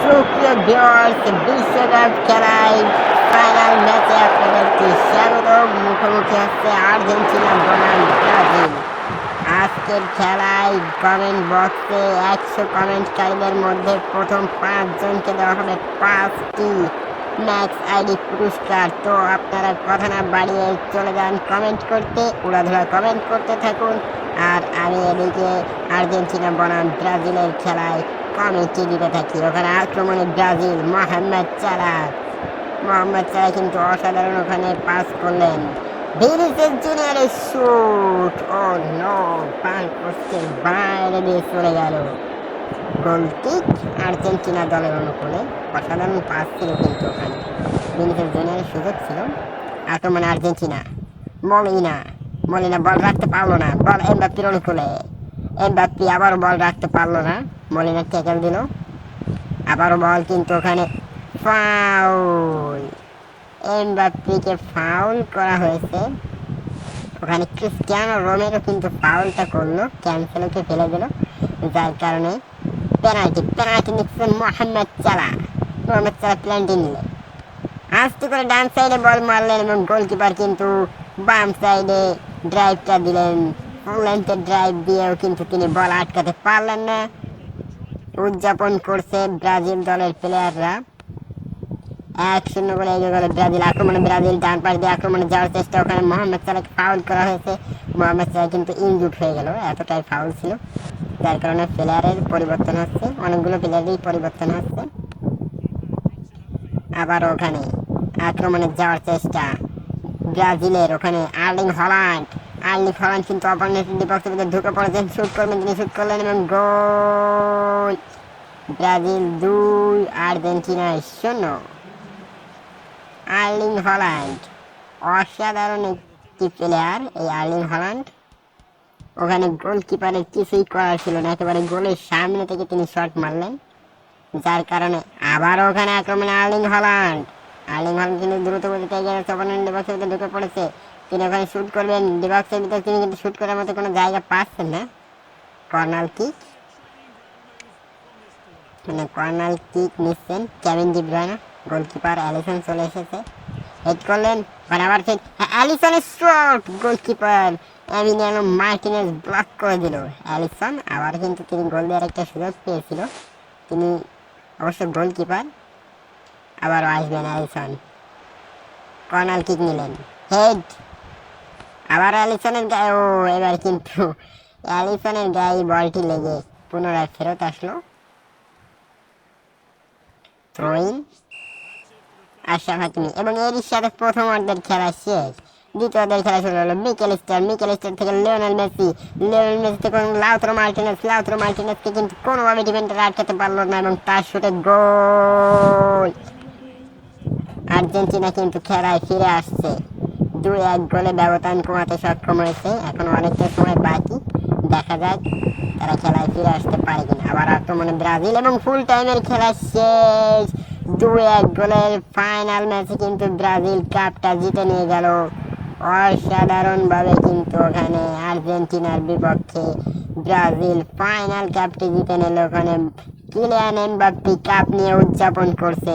সুপ্রিয় ভিউয়ার্স, বিশ্বকাপ খেলায় ফাইনাল ম্যাচে আপনাদেরকে স্বাগত। মুখোমুখি হচ্ছে আর্জেন্টিনা বনাম ব্রাজিল। আজকের খেলায় কমেন্ট বক্সে 100 কমেন্টকারীদের মধ্যে প্রথম 5 জনকে দেওয়া হবে 5টি ম্যাক্স আইডি পুরস্কার। তো আপনারা কথা না বাড়িয়ে চলে যান কমেন্ট করতে, উড়াধুরা কমেন্ট করতে থাকুন। আর আমি এদিকে আর্জেন্টিনা বনাম ব্রাজিলের খেলায় কমেন্টটি দিতে থাকি। ওখানে আক্রমণে ব্রাজিল, মোহাম্মদ সালাহ কিন্তু অসাধারণ ওখানে পাস করলেন। ভিনিসিয়াস জুনিয়রের শুট, ও নো, পার পোস্টের বাইরে দিয়ে চলে গেল। গোল কিক আর্জেন্টিনা দলের অনুকূলে। অসাধারণ পাস ছিল কিন্তু ওখানে ভিনিসিয়াস জুনিয়রের সুযোগ ছিল। আক্রমণে আর্জেন্টিনা, মলিনা বল রাখতে পারলো না, বল এমবাপ্পির অনুকূলে। এমবাপ্পি আবারও বল রাখতে পারলো না, মলিনা ট্যাকল দিল। আবারও বল কিন্তু ওখানে ফাউল, এমবাপ্পিকে ফাউল করা হয়েছে ওখানে। ক্রিস্টিয়ানো রোমেরো কিন্তু ফাউলটা করলো, ক্যান্সেলকে ফেলে দিল, যার কারণে পেনাল্টি নিচ্ছেন মোহাম্মদ সালাহ প্ল্যান্টি নিলে আস্তে করে ডান সাইডে বল মারলেন এবং গোলকিপার কিন্তু বাম সাইডে ড্রাইভটা দিলেন। ফুল লেন্থের ড্রাইভ দিয়েও কিন্তু তিনি বল আটকাতে পারলেন না। উদযাপন করছে ব্রাজিল দলের প্লেয়াররা। 1-0 গোলে এগিয়ে গেল ব্রাজিল। আক্রমণে ব্রাজিল ডান পাশ দিয়ে আক্রমণে যাওয়ার চেষ্টা, ওখানে মোহাম্মদ সালাহকে ফাউল করা হয়েছে। মোহাম্মদ সালাহ কিন্তু ইনজুর্ড হয়ে গেল, এতটাই ফাউল ছিল, যার কারণে প্লেয়ারের পরিবর্তন হচ্ছে, অনেকগুলো প্লেয়ারেরই পরিবর্তন হচ্ছে। আবার ওখানে আক্রমণে যাওয়ার চেষ্টা ব্রাজিলের, ওখানে আর্লিং হল্যান্ড কিন্তু অপোনেন্টের ডিবক্সের ভিতরে ঢুকে পড়েছেন, শুট করবেন, তিনি শুট করলেন এবং goal. Brazil 2, Argentina 0। Erling Haaland অসাধারণ একটি প্লেয়ার এই আর্লিং হল্যান্ড। ওখানে গোলকিপারের কিছুই করার ছিল না, একেবারে গোলের সামনে থেকে তিনি শট মারলেন, যার কারণে আবার ওখানে আক্রমণে আর্লিং হল্যান্ড কিন্তু দ্রুত গতিতে এগিয়ে যাচ্ছে, অপোনেন্ট ডিবক্সের ভিতরে ঢুকে পড়েছে, তিনি ওখানে শুট করবেন ডিবক্সের ভিতরে, তিনি কিন্তু শুট করার মতো কোনো জায়গা পাচ্ছেন না। কর্নার কিক নিচ্ছেন Kevin De Bruyne. Goalkeeper Alisson চলে এসেছে, হেড করলেন, আবার অ্যালিসনের shot, goalkeeper Emiliano Martinez block করে দিল। অ্যালিসন আবার কিন্তু তিনি গোল দেওয়ার একটা সুযোগ পেয়েছিল, তিনি অবশ্য গোলকিপার। আবারও আসবেন অ্যালিসন, কর্নার কিক নিলেন, হেড, আবার অ্যালিসনের গায়ে, ও এবার কিন্তু অ্যালিসনের গায়ে বলটি লেগে পুনরায় ফেরত আসলো। থ্রোইন আশরাফ হাকিমি, এবং এরই সাথে প্রথম অর্ধের খেলা শেষ। দ্বিতীয় অর্ধের খেলা শুরু হলো। মিকেল স্টার থেকে লিওনেল মেসি থেকে লাউতারো মার্টিনেজকে কিন্তু কোনোভাবে ডিফেন্ডার আটকাতে পারলো না এবং তার শুটে গোল। আর্জেন্টিনা কিন্তু খেলায় ফিরে আসছে, 2-1 গোলে ব্যবধান কমাতে সক্ষম হয়েছে। এখন অনেকটা সময় বাকি, দেখা যাক তারা খেলায় ফিরে আসতে পারে কিনা। আবার আক্রমণে ব্রাজিল এবং ফুল টাইমের খেলা শেষ। 2-1 গোলের ফাইনাল ম্যাচে কিন্তু ব্রাজিল কাপটা জিতে নিয়ে গেল অসাধারণভাবে। কিন্তু ওখানে আর্জেন্টিনার বিপক্ষে ব্রাজিল ফাইনাল কাপটি জিতে নিল। ওখানে কিলিয়ান এমবাপ্পে কাপ নিয়ে উদযাপন করছে।